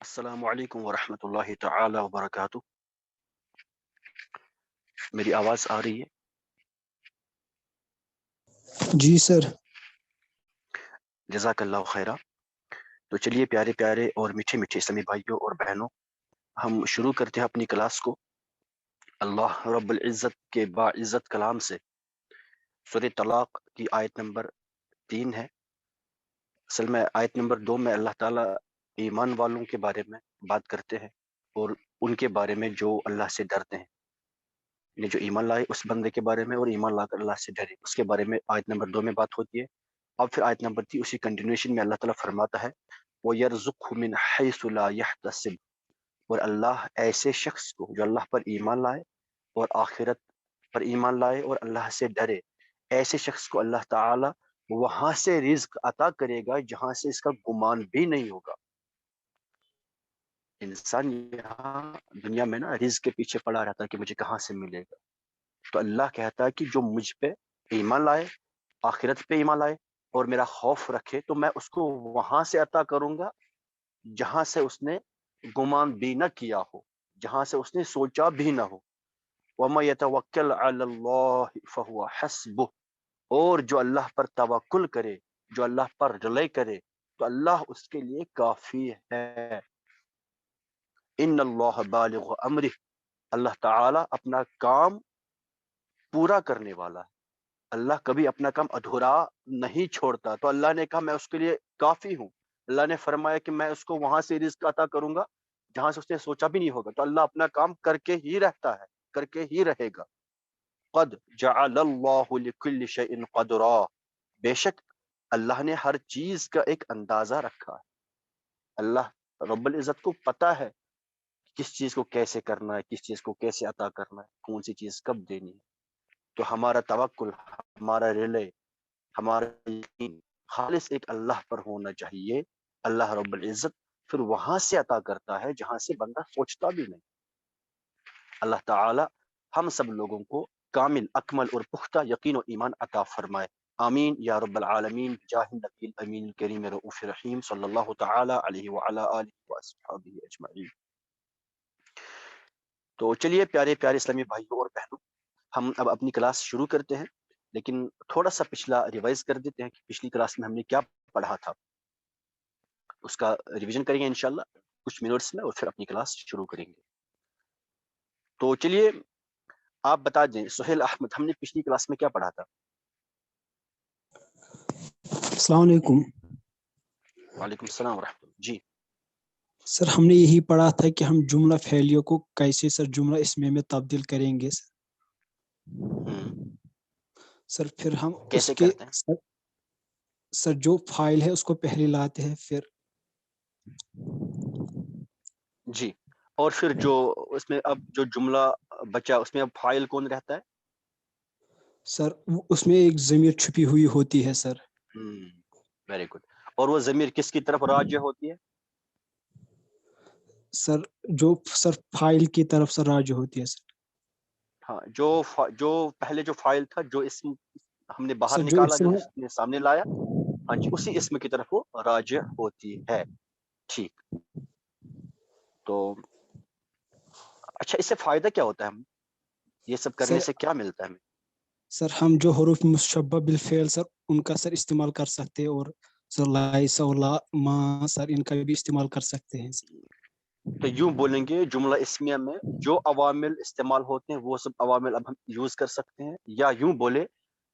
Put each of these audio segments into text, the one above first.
السلام علیکم ورحمۃ اللہ تعالی وبرکاتہ. میری آواز آ رہی ہے؟ جی سر. جزاک اللہ خیرہ. تو چلیے پیارے پیارے اور میٹھے میٹھے اسلامی بھائیوں اور بہنوں، ہم شروع کرتے ہیں اپنی کلاس کو. اللہ رب العزت کے باعزت کلام سے سورہ طلاق کی آیت نمبر 3 ہے. اصل میں آیت نمبر 2 میں اللہ تعالیٰ ایمان والوں کے بارے میں بات کرتے ہیں اور ان کے بارے میں جو اللہ سے ڈرتے ہیں، یعنی جو ایمان لائے اس بندے کے بارے میں، اور ایمان لا کر اللہ سے ڈرے اس کے بارے میں آیت نمبر 2 میں بات ہوتی ہے. اب پھر آیت نمبر 3 اسی کنٹینویشن میں اللہ تعالیٰ فرماتا ہے وَيَرْزُقْهُ مِنْ حَيْثُ لَا يَحْتَسِبُ، اور اللہ ایسے شخص کو جو اللہ پر ایمان لائے اور آخرت پر ایمان لائے اور اللہ سے ڈرے، ایسے شخص کو اللہ تعالیٰ وہاں سے رزق عطا کرے گا جہاں سے اس کا گمان بھی نہیں ہوگا. انسان یہاں دنیا میں نا رزق کے پیچھے پڑا رہتا ہے کہ مجھے کہاں سے ملے گا. تو اللہ کہتا ہے کہ جو مجھ پہ ایمان لائے، آخرت پہ ایمان لائے اور میرا خوف رکھے، تو میں اس کو وہاں سے عطا کروں گا جہاں سے اس نے گمان بھی نہ کیا ہو، جہاں سے اس نے سوچا بھی نہ ہو. وَمَا يَتَوَكَّلْ عَلَى اللَّهِ فَهُوَ حَسْبُهُ، اور جو اللہ پر توکل کرے، جو اللہ پر رلے کرے، تو اللہ اس کے لیے کافی ہے. ان اللہ بالغ امرہ، اللہ تعالیٰ اپنا کام پورا کرنے والا ہے. اللہ کبھی اپنا کام ادھورا نہیں چھوڑتا. تو اللہ نے کہا میں اس کے لیے کافی ہوں. اللہ نے فرمایا کہ میں اس کو وہاں سے رزق عطا کروں گا جہاں سے اس نے سوچا بھی نہیں ہوگا. تو اللہ اپنا کام کر کے ہی رہتا ہے، کر کے ہی رہے گا. قد جعل اللہ لکل شیء قدرا، بے شک اللہ نے ہر چیز کا ایک اندازہ رکھا ہے. اللہ رب العزت کو پتا ہے کس چیز کو کیسے کرنا ہے، کس چیز کو کیسے عطا کرنا ہے، کون سی چیز کب دینی ہے. تو ہمارا توکل، ہمارا ریلے، ہمارا یقین خالص ایک اللہ پر ہونا چاہیے. اللہ رب العزت پھر وہاں سے عطا کرتا ہے جہاں سے بندہ سوچتا بھی نہیں. اللہ تعالی ہم سب لوگوں کو کامل، اکمل اور پختہ یقین و ایمان عطا فرمائے. آمین یا رب العالمین. جاہ نبی الامین کریم رؤوف رحیم صلی اللہ تعالی علیہ وعلی آلہ واصحابہ اجمعین. تو چلیے پیارے پیارے اسلامی بھائیوں اور بہنوں، ہم اب اپنی کلاس شروع کرتے ہیں، لیکن تھوڑا سا پچھلا ریوائز کر دیتے ہیں کہ پچھلی کلاس میں ہم نے کیا پڑھا تھا. اس کا ریویژن کریں گے انشاءاللہ کچھ منٹس میں، اور پھر اپنی کلاس شروع کریں گے. تو چلیے آپ بتا دیں سہیل احمد، ہم نے پچھلی کلاس میں کیا پڑھا تھا؟ السلام علیکم. وعلیکم السلام ورحمۃ اللہ. جی سر ہم نے یہی پڑھا تھا کہ ہم جملہ فعلیہ کو کیسے سر جملہ اسمیہ میں تبدیل کریں گے سر. پھر ہم اس کیسے کے کرتے ہیں؟ سر جو فائل ہے اس کو پہلے لاتے ہیں. پھر جی، اور پھر جو اس میں اب جو جملہ بچا اس میں اب فائل کون رہتا ہے؟ سر اس میں ایک ضمیر چھپی ہوئی ہوتی ہے سر. Very good. اور وہ ضمیر کس کی طرف راجع ہوتی ہے؟ سر جو سر فائل کی طرف سے راجع ہوتی ہے سر. ہاں، جو پہلے جو فائل تھا، جو اسم ہم نے باہر سر جو نکالا، جو اسم اس نے سامنے لایا، ہاں جی، اسی اسم کی طرف وہ راجع ہوتی ہے. ٹھیک. تو اچھا، اس سے فائدہ کیا ہوتا ہے؟ ہم یہ سب کرنے سر سے کیا ملتا ہے ہمیں؟ سر ہم جو حروف مشبہ بالفعل سر ان کا سر استعمال کر سکتے ہیں، اور سر لائس اور لا ما سر ان کا بھی استعمال کر سکتے ہیں سر. تو یوں بولیں گے جملہ اسمیہ میں جو عوامل استعمال ہوتے ہیں وہ سب عوامل اب ہم یوز کر سکتے ہیں. یا یوں بولے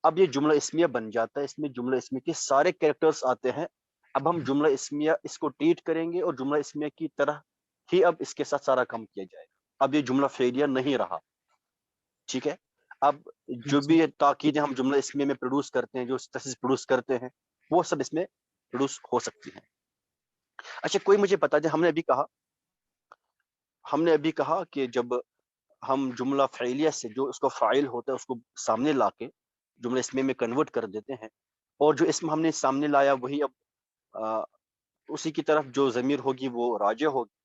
اب یہ جملہ اسمیہ بن جاتا ہے، اس میں جملہ اسمیہ کے سارے کریکٹرز آتے ہیں. اب ہم جملہ اسمیہ اس کو ٹریٹ کریں گے اور جملہ اسمیہ کی طرح ہی اب اس کے ساتھ سارا کام کیا جائے گا. اب یہ جملہ فعلیہ نہیں رہا. ٹھیک ہے. اب جو بھی تاکیدیں ہم جملہ اسمیہ میں پروڈیوس کرتے ہیں، جو تحسیس پروڈیوس کرتے ہیں، وہ سب اس میں پروڈیوس ہو سکتی ہیں. اچھا، کوئی مجھے بتا دے، ہم نے ابھی کہا کہ جب ہم جملہ فعلیہ سے جو اس کا فاعل ہوتا ہے اس کو سامنے لا کے جملہ اسمیہ میں کنورٹ کر دیتے ہیں، اور جو اسم ہم نے سامنے لایا وہی اب اسی کی طرف جو ضمیر ہوگی وہ راجع ہوگی.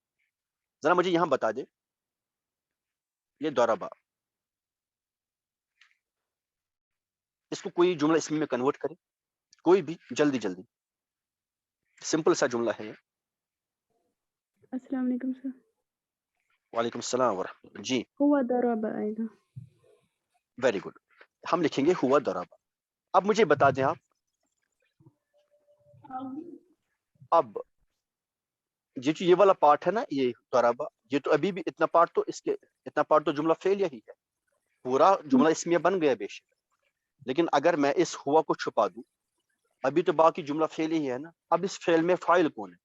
ذرا مجھے یہاں بتا دے، یہ ضربہ، اس کو کوئی جملہ اسمیہ میں کنورٹ کرے، کوئی بھی، جلدی جلدی. سمپل سا جملہ ہے یہ. السلام علیکم سر. وعلیکم السلام ورحمۃ اللہ. جی ہوا ضرب آئے گا. Very good. ہم لکھیں گے ہوا ضرب. اب مجھے بتا دیں آپ، اب یہ والا پارٹ ہے نا، یہ ضرب، یہ تو ابھی بھی اتنا پارٹ تو اس کے اتنا پارٹ تو جملہ فعلیہ ہی ہے، پورا جملہ اسمیہ بن گیا بے شک. لیکن اگر میں اس ہوا کو چھپا دوں، ابھی تو باقی جملہ فعلی ہی ہے نا. اب اس فعل میں فاعل کون ہے؟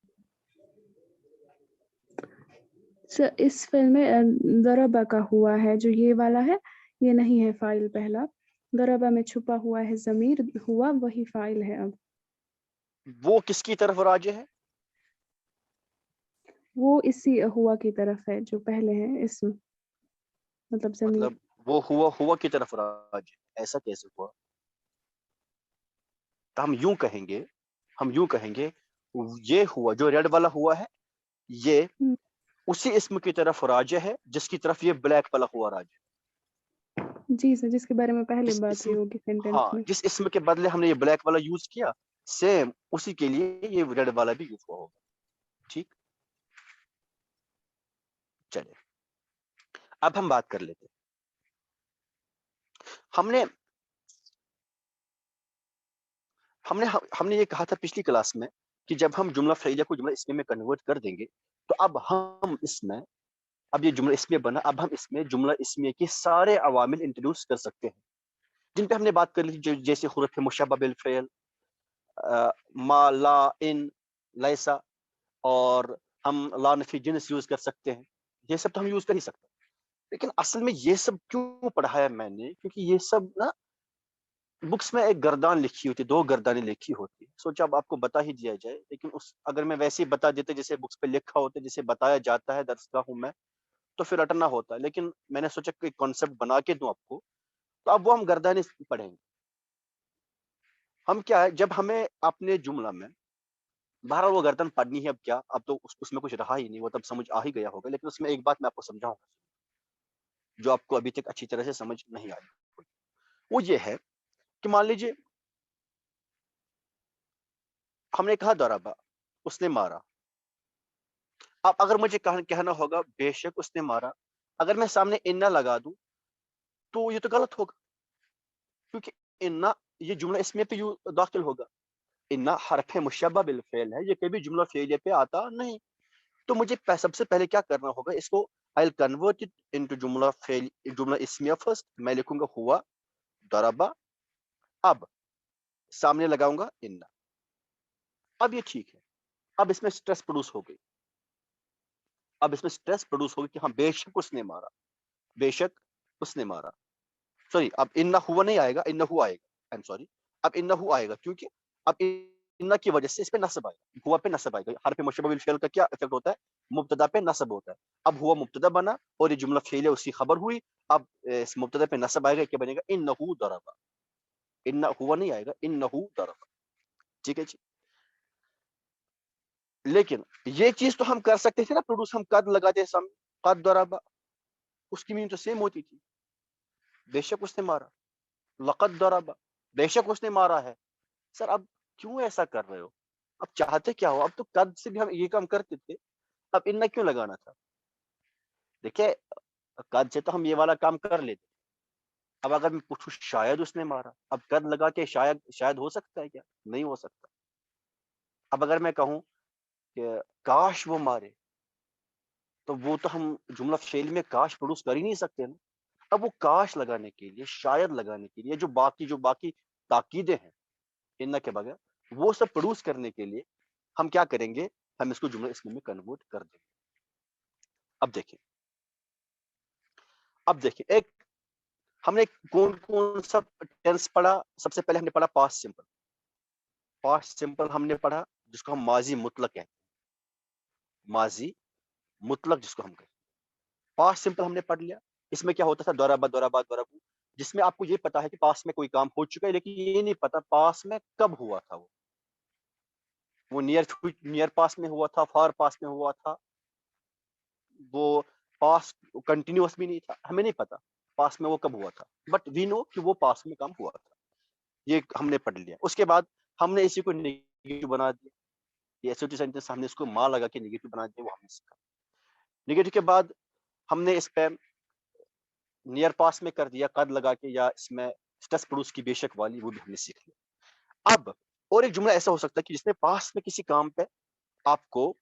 سر اس فعل میں ضربہ کا ہوا ہے، جو یہ والا ہے یہ نہیں ہے فاعل پہلا. ضربہ میں چھپا ہوا ہے ضمیر، ہوا وہی فاعل ہے. اب وہ کس کی طرف راجع ہے؟ وہ اسی ہوا کی طرف ہے جو پہلے ہے اسم، مطلب ضمیر. مطلب وہ ہوا کی طرف راجع ہے. ایسا کیسے ہوا؟ تو ہم یوں کہیں گے یہ ہوا جو ریڈ والا ہوا ہے، یہ اسی اسم کی طرف راجع ہے جس کی طرف یہ بلیک والا ہوا راجع ہے. جی سر، جس کے بارے میں پہلے جس بات اسم ہوئی ہوگی ہاں سینٹینس میں. جس اسم کے بدلے ہم نے یہ بلیک والا یوز کیا، سیم اسی کے لیے یہ ریڈ والا بھی یوز ہوا ہوگا. ٹھیک، چلے اب ہم بات کر لیتے. ہم نے یہ کہا تھا پچھلی کلاس میں کہ جب ہم جملہ فعلیہ کو جملہ اسمیہ میں کنورٹ کر دیں گے تو اب ہم اس میں، اب یہ جملہ اسمیہ بنا، اب ہم اس میں جملہ اسمیہ کے سارے عوامل انٹروڈیوس کر سکتے ہیں جن پہ ہم نے بات کر لی تھی، جیسے حروف مشبہ بالفعل، ما، لا، ان، لیسا، اور ہم لا نفی جنس یوز کر سکتے ہیں. یہ سب تو ہم یوز کر ہی سکتے ہیں. لیکن اصل میں یہ سب کیوں پڑھایا میں نے؟ کیونکہ یہ سب نا بکس میں ایک گردان لکھی ہوتی، 2 گردانیں لکھی ہوتی. سوچا اب آپ کو بتا ہی دیا جائے، لیکن اگر میں ویسے ہی بتا دیتے جیسے بکس پہ لکھا ہوتا، جیسے بتایا جاتا ہے درسگاہوں میں، تو پھر رٹنا ہوتا. لیکن میں نے سوچا کہ کانسیپٹ بنا کے دوں آپ کو، تو اب وہ ہم گردانے پڑھیں گے. ہم کیا ہے، جب ہمیں اپنے جملہ میں بہرحال وہ گردن پڑھنی ہے، اب کیا، اب تو اس میں کچھ رہا ہی نہیں، وہ تب سمجھ آ ہی گیا ہوگا. لیکن اس میں ایک بات میں آپ کو سمجھاؤں گا جو آپ کو ابھی تک اچھی طرح سے سمجھ نہیں آئی. وہ یہ ہے کہ مان لیجیے ہم نے کہا ضربہ، اس نے مارا. اب اگر مجھے کہنا ہوگا بے شک اس نے مارا، اگر میں سامنے انا لگا دوں تو یہ تو غلط ہوگا، کیونکہ انا یہ جملہ اسمیہ پہ داخل ہوگا. انا حرف مشبہ بالفعل ہے، یہ کبھی جملہ فعلیہ پہ آتا نہیں. تو مجھے سب سے پہلے کیا کرنا ہوگا، اس کو I'll convert it into جملہ اسمیہ فرسٹ. میں لکھوں گا ہوا ضربہ، اب سامنے لگاؤں گا انا. اب یہ ٹھیک ہے. اب اس میں سٹریس پروڈیوس ہو گئی، کہ ہاں بے شک اس نے مارا، بے شک اس نے مارا. سوری، اب انہ ہوا نہیں آئے گا، انہو آئے گا. سوری، اب انہو آئے گا کیونکہ اب انہ کی وجہ سے اس پہ نصب آئے گا، ہوا پہ نصب آئے گا. حرف مشبہ بالفعل کا کیا افیکٹ ہوتا ہے؟ مبتدا پہ نصب ہوتا ہے. اب ہوا مبتدا بنا اور یہ جملہ فعلیہ اس کی خبر ہوئی. اب اس مبتدا پہ نصب آئے گا، کیا بنے گا؟ انہو ضربہ. انہ ہوا نہیں آئے گا، انہو ضربہ. ٹھیک ہے جی. لیکن یہ چیز تو ہم کر سکتے تھے نا پروڈیوس، ہم قد لگاتے سامنے، قد ضربہ، اس کی میننگ تو سیم ہوتی تھی. بے شک اس نے مارا، لقد ضربہ، بے شک اس نے مارا ہے. سر اب کیوں ایسا کر رہے ہو؟ اب چاہتے کیا ہو؟ اب تو قد سے بھی ہم یہ کام کرتے تھے، اب انہ کیوں لگانا تھا؟ دیکھیں قد سے تو ہم یہ والا کام کر لیتے. اب اگر میں پوچھوں شاید اس نے مارا، اب قد لگا کے شاید ہو سکتا ہے کیا؟ نہیں ہو سکتا. اب اگر میں کہوں کہ کاش وہ مارے، تو وہ تو ہم جملہ فعل میں کاش پروڈیوس کر ہی نہیں سکتے نا. اب وہ کاش لگانے کے لیے، شاید لگانے کے لیے، جو باقی تاکیدیں ہیں ان کے بغیر، وہ سب پروڈیوس کرنے کے لیے ہم کیا کریں گے؟ ہم اس کو جملہ اسمیہ میں کنورٹ کر دیں گے. اب دیکھیں ایک ہم نے کون سا ٹینس پڑھا؟ سب سے پہلے ہم نے پڑھا پاسٹ سمپل. پاسٹ سمپل ہم نے پڑھا جس کو ہم ماضی مطلق کہتے ہیں، ماضی مطلق جس کو ہم کہتے ہیں. پاسٹ سمپل ہم نے پڑھ لیا. اس میں کیا ہوتا تھا؟ ضربہ ضربہ ضربو، جس میں آپ کو یہ پتا ہے کہ پاس میں کوئی کام ہو چکا ہے، لیکن یہ نہیں پتا پاس میں کب ہوا تھا. وہ نیئر پاس میں ہوا تھا، فار پاس میں ہوا تھا، وہ پاس کنٹینیوس بھی نہیں تھا، ہمیں نہیں پتا پاس میں وہ کب ہوا تھا، بٹ وی نو کہ وہ پاس میں کام ہوا تھا. یہ ہم نے پڑھ لیا. اس کے بعد ہم نے اسی کو نیگیٹو بنا دیا. یہ ایسوٹی سینٹینس ہم نے اس کو ماں لگا کے نیگیٹو بنا دیا، وہ ہم نے سیکھا. نیگیٹو کے بعد ہم نے اس پہ نیئر پاس میں کر دیا قد لگا کے، یا اس میں اسٹس پروس کی بے شک والی، وہ بھی ہم نے سیکھ لیا. اب اور ایک جملہ ایسا ہو سکتا ہے کہ جس میں پاس میں کسی کام پہ آپ کو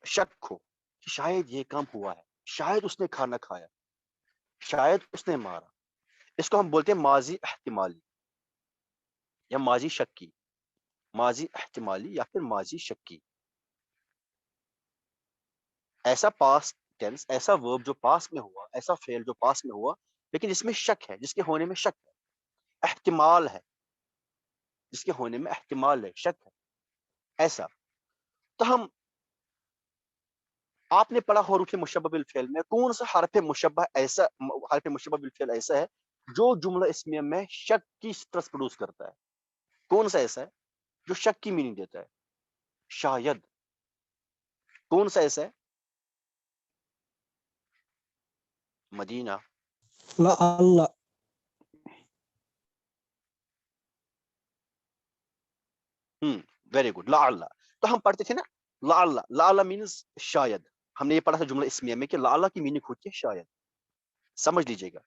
شک ہو کہ شاید یہ کام ہوا ہے، شاید اس نے کھانا کھایا، شاید اس نے مارا. اس کو ہم بولتے ہیں ماضی احتمالی یا ماضی شکی. ماضی احتمالی یا پھر ماضی شکی. ایسا پاسٹ ٹینس، ایسا ورب جو پاس میں ہوا، ایسا فعل جو پاس میں ہوا لیکن جس میں شک ہے، جس کے ہونے میں شک ہے، احتمال ہے، جس کے ہونے میں احتمال ہے، شک ہے، ایسا. تو ہم آپ نے پڑھا حروف مشبہ بالفعل میں کون سا حرف مشبہ ایسا، حرف مشبہ بالفعل ایسا ہے جو جملہ اسمیہ میں شک کی اسٹرس پروڈیوس کرتا ہے؟ کون سا ایسا ہے جو شک کی میننگ دیتا ہے؟ شاید. کون سا ایسا ہے؟ مدینہ. لعل. Very good. لعل. تو ہم پڑھتے تھے نا لعل. لعل مینز شاید. ہم نے یہ پڑھا تھا جملہ اسمیہ میں کہ لعل کی میننگ ہوتی ہے شاید. سمجھ لیجیے گا،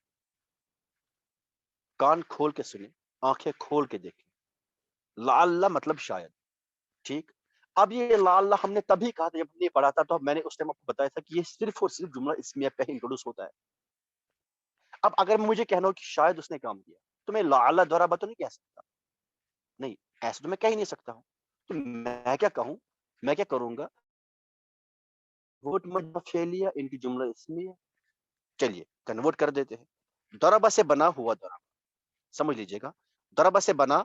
کان کھول کے سنیں، آنکھیں کھول کے دیکھیں. لعل مطلب شاید. ٹھیک. اب یہ لعل ہم نے تبھی کہا تھا جب ہم نے پڑھا تھا، تو میں نے اس ٹائم آپ کو بتایا تھا کہ یہ صرف اور صرف جملہ اسمیہ پہ انٹروڈیوس ہوتا ہے. اب اگر مجھے کہنا ہو کہ شاید اس نے کام کیا، تو میں لعل ضرب تو نہیں کہہ سکتا. نہیں، ایسا تو میں کہہ ہی نہیں سکتا ہوں. تو میں کیا کہوں؟ میں کیا کروں گا؟ ووٹ مجبہ فعلیہ ان کی جملہ اسمیہ. چلیے کنورٹ کر دیتے ہیں. ضربہ سے بنا ہوا ضربہ. سمجھ لیجیے گا، ضربہ سے بنا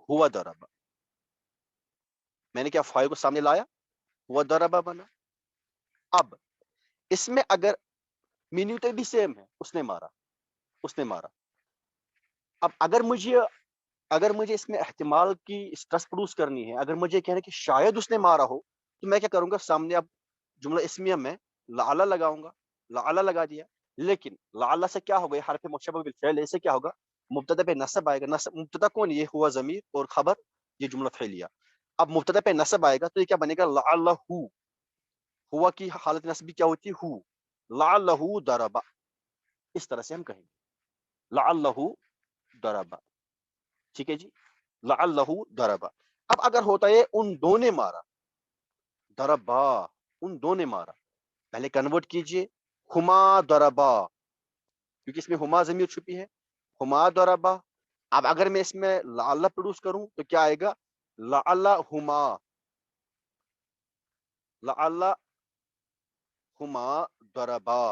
ہوا ضربہ. میں نے کیا فاعل کو سامنے لایا، ہوا ضربہ بنا. اب اس میں اگر مینیو تو بھی سیم ہے، اس نے مارا، اس نے مارا. اب اگر مجھے اس میں احتمال کی اسٹرس پروڈیوس کرنی ہے، اگر مجھے کہنا ہے کہ شاید اس نے مارا ہو، تو میں کیا کروں گا؟ سامنے اب جملہ اسمیہ میں لعل لگاؤں گا. لعل لگا دیا. لیکن لعل سے کیا ہوگا؟ حرف مشبہ بالفعل، ایسے کیا ہوگا؟ مبتدا پہ نصب آئے گا. نصب مبتدا کون؟ یہ ہوا ضمیر، اور خبر یہ جملہ فعلیہ. اب مبتدا پہ نصب آئے گا تو یہ کیا بنے گا؟ لعلہ. ہوا کی حالت نصبی کیا ہوتی ہے؟ ہو. لعلہ ضرب. اس طرح سے ہم کہیں گے لعلہ ضرب. ٹھیک ہے جی، لعلہ ضرب. اب اگر ہوتا ہے ان دو نے مارا، ضربا، ان دو نے مارا، پہلے کنورٹ کیجئے ہما ضربا، کیونکہ اس میں ہما ضمیر چھپی ہے. ہما ضربا. اب اگر میں اس میں لعل پروڈیوس کروں تو کیا آئے گا؟ لعل ہما، لعل ہما ضربا،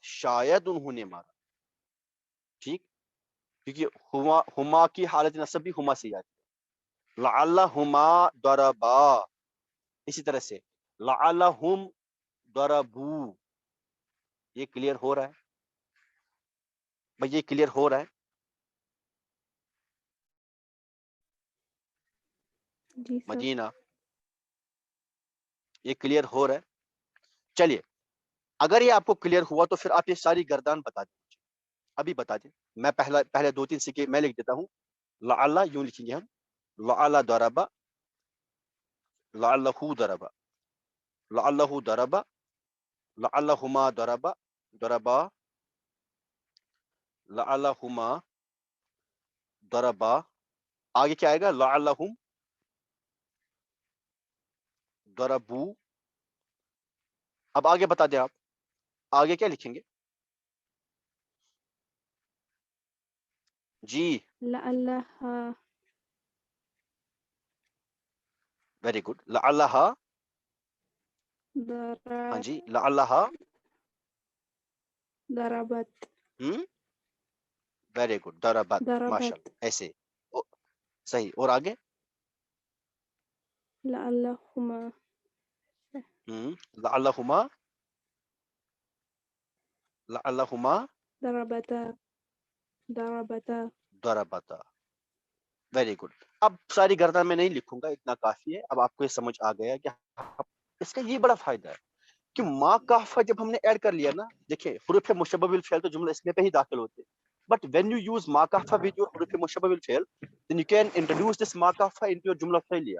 شاید انہوں نے مارا. ٹھیک، کیونکہ ہما کی حالت نصب بھی ہما سے آتی ہے. لعل ہما ضربا. اسی طرح سے لعلہم ضربو. یہ کلیئر ہو رہا ہے بھائی؟ یہ کلیئر ہو رہا ہے؟ جی سر. مدینہ، یہ کلیئر ہو رہا ہے؟ چلیے، اگر یہ آپ کو کلیئر ہوا تو پھر آپ یہ ساری گردان بتا دیں، ابھی بتا دیں. میں پہلے 2-3 سکے میں لکھ دیتا ہوں. لعل یوں لکھیں گے ہم، لعل ضرب، لعلہ ضرب، لعلہ ضرب، لعلہما ضرب، ضربا، لعلہما ضربا. آگے کیا آئے گا؟ لعلہم ضربو. اب آگے بتا دیں آپ، آگے کیا لکھیں گے؟ جی لعلها. Very good. لعلہا. ہاں جی، لعلہا. ضربت. Very good. ضربت. ماشاء ضربت. اللہ. ایسے صحیح. اور آگے؟ لعلهما. لعلہما، لعلہما ضربتا. ضربتا. ضربتا. Very good. اب ساری گردان میں نہیں لکھوں گا، اتنا کافی ہے. اب آپ کو یہ سمجھ آ گیا کہ اس کا یہ بڑا فائدہ ہے کہ ما کافہ جب ہم نے ایڈ کر لیا نا، دیکھیں حروف مشبہ بالفعل تو جملہ اس میں پہ ہی داخل ہوتے ہیں. بٹ وین یو یوز ما کافہ ود یور حروف مشبہ بالفعل then you can introduce this ما کافہ into your جملہ فعلیہ.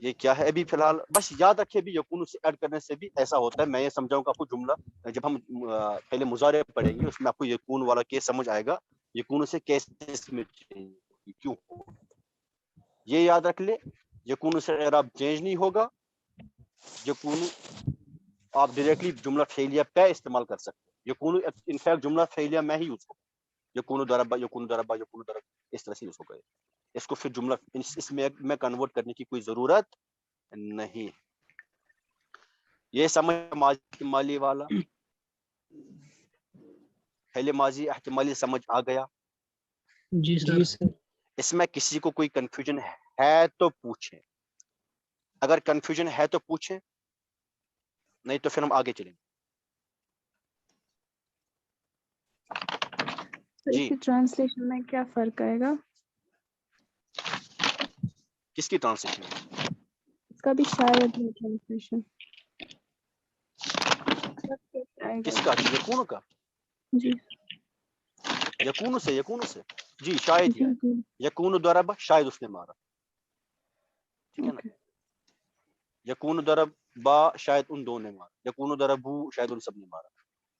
یہ کیا ہے ابھی فی الحال بس یاد رکھے بھی یکون سے ایڈ کرنے سے بھی ایسا ہوتا ہے. میں یہ سمجھاؤں گا آپ کو جملہ جب ہم پہلے مضارع پڑھیں گے اس میں آپ کو یکون والا کیس سمجھ آئے گا. یکون سے کیسے کیوں یہ یاد رکھ لے. یکون سے اعراب چینج نہیں ہوگا. یکون آپ ڈائریکٹلی جملہ فعلیہ پہ استعمال کر سکتے ہیں. یکون انفیکٹ جملہ فعلیہ میں ہی یوز ہوگا. یکون ضربہ یکون ضربہ یکون ضرب اس طرح سے یوز ہوگا. اس کو پھر جملہ اس میں کنورٹ کرنے کی کوئی ضرورت نہیں. یہ سمجھ احتمالی والا پہلے ماضی احتمالی سمجھ آ گیا. جی سر. اس میں کسی کو کوئی کنفیوژن ہے تو پوچھیں. اگر کنفیوژن ہے تو پوچھیں, نہیں تو پھر ہم آگے چلیں. اس کی ٹرانسلیشن میں کیا فرق آئے گا؟ کس کی ٹرانسلیشن؟ اس کا بھی شاید ہے ٹرانسلیشن. کس کا؟ یکون کا؟ جی یکون سے جی شاید جی جی یکون ضرب شاید اس نے مارا. ٹھیک ہے نا. یکون ضرب با شاید ان دو نے مارا. یکون ضرب شاید ان سب نے مارا.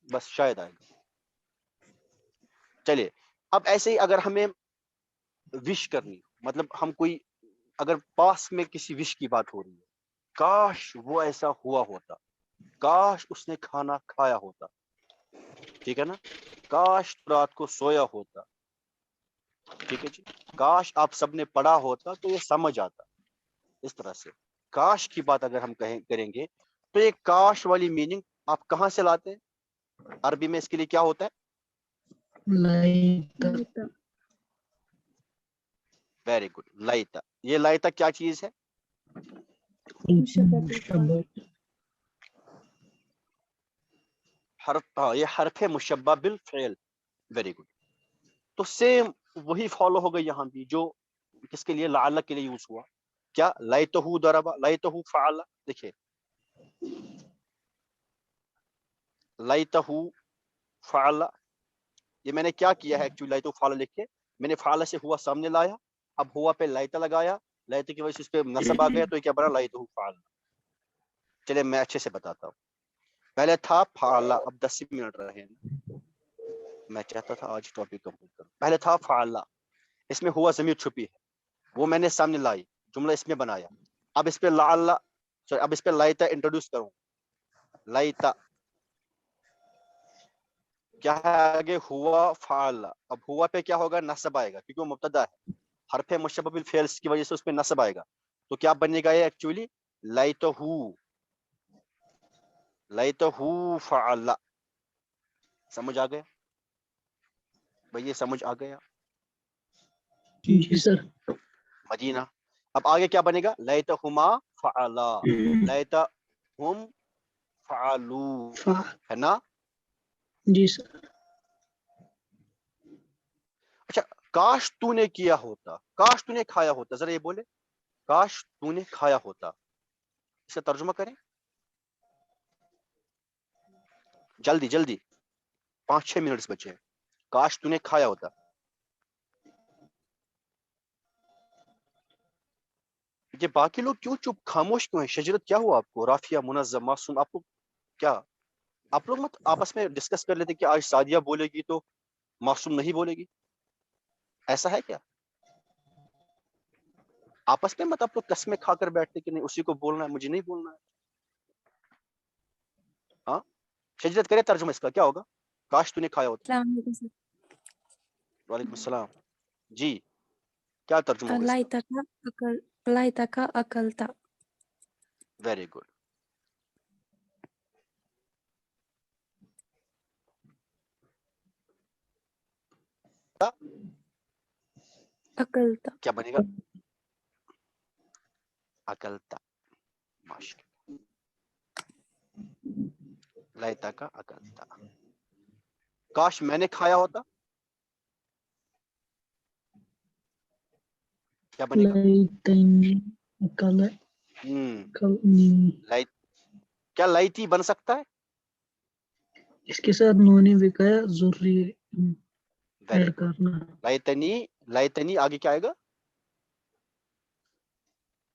بس شاید آئے گا. چلیے اب ایسے ہی اگر ہمیں وش کرنی مطلب ہم کوئی اگر پاس میں کسی وش کی بات ہو رہی ہے, کاش وہ ایسا ہوا ہوتا, کاش اس نے کھانا کھایا ہوتا, ٹھیک ہے نا, کاش رات کو سویا ہوتا, ٹھیک ہے جی, کاش آپ سب نے پڑھا ہوتا تو یہ سمجھ آتا. اس طرح سے کاش کی بات اگر ہم کریں گے تو یہ کاش والی میننگ آپ کہاں سے لاتے ہیں؟ عربی میں اس کے لیے کیا ہوتا ہے؟ لائتا. Very good. لائتا. یہ لائتا کیا چیز ہے؟ حرف. ہاں یہ حرف ہے مشبہ بالفعل. Very good. تو سیم وہی فالو ہو گئی یہاں بھی جو کس کے لیے لعل کے لیے یوز ہوا. کیا لائتہو ضربا لائتہو فعل. دیکھیے لائتہو فعل یہ میں نے کیا کیا ہے ایکچولی لائتہو فعل لکھ کے میں نے فعل سے ہوا سامنے لایا, اب ہوا پہ لائتا لگایا, لائتا کی وجہ سے اس پہ نصب آ گیا تو یہ کیا بنا لائتہو فعل. چلے میں اچھے سے بتاتا ہوں. پہلے تھا فعل, اب 10 منٹ رہے میں چاہتا تھا آج ٹاپک کمپلیٹ کروں. پہلے تھا فعل, اس میں ہوا ضمیر چھپی ہے وہ میں نے سامنے لائی, جملہ اس میں بنایا. اب اس پہ لعل اب اس پہ لائتا انٹروڈیوس کروں. لائتا کیا ہے آگے ہوا فعل. اب ہوا پہ کیا ہوگا؟ نصب آئے گا کیونکہ وہ مبتدا ہے. حرف مشبہ بالفعل کی وجہ سے اس پہ نصب آئے گا. تو کیا بنے گا یہ ایکچولی لائتہو فعل. سمجھ آ گیا بھائی؟ یہ سمجھ آ گیا جی سر. مدینہ. اب آگے کیا بنے گا؟ لیتہما فعلا, لیتہم فعلو, ہے نا؟ جی سر. اچھا کاش تو نے کیا ہوتا, کاش تو نے کھایا ہوتا, ذرا یہ بولے کاش تو نے کھایا ہوتا, اسے ترجمہ کریں جلدی جلدی, 5-6 منٹ بچے ہیں. کاش تو نے کھایا ہوتا. یہ باقی لوگ کیوں چپ خاموش کیوں ہیں؟ شجرت کیا ہوا آپ کو؟ رافیہ, منظم, معصوم, آپ کو کیا آپ لوگ مت آپس میں ڈسکس کر لیتے کہ آج سعدیہ بولے گی تو معصوم نہیں بولے گی؟ ایسا ہے کیا؟ آپس میں مت آپ لوگ قسمیں کھا کر بیٹھتے کہ نہیں اسی کو بولنا ہے, مجھے نہیں بولنا ہے؟ ہاں شجرت کرے ترجمہ اس کا کیا ہوگا؟ کاش تو نے کھایا ہوتا. وعلیکم السلام. جی کیا ترجمہ ہوگا اس کا؟ لائتکا اکلتا. Very good. اکلتا. کیا بنے گا؟ اکلتا. ماشاءاللہ. لائتا کا اکلتا. کاش میں نے کھایا ہوتا, کیا بنے گا؟ لائتنی لائت. کیا لائتی بن سکتا ہے؟ اس کے ساتھ نونی بکایا ضروری ویری ایڈ گڈ. کرنا. لائتنی آگے کیا آئے گا؟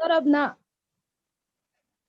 ضربنا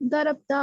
ضربتا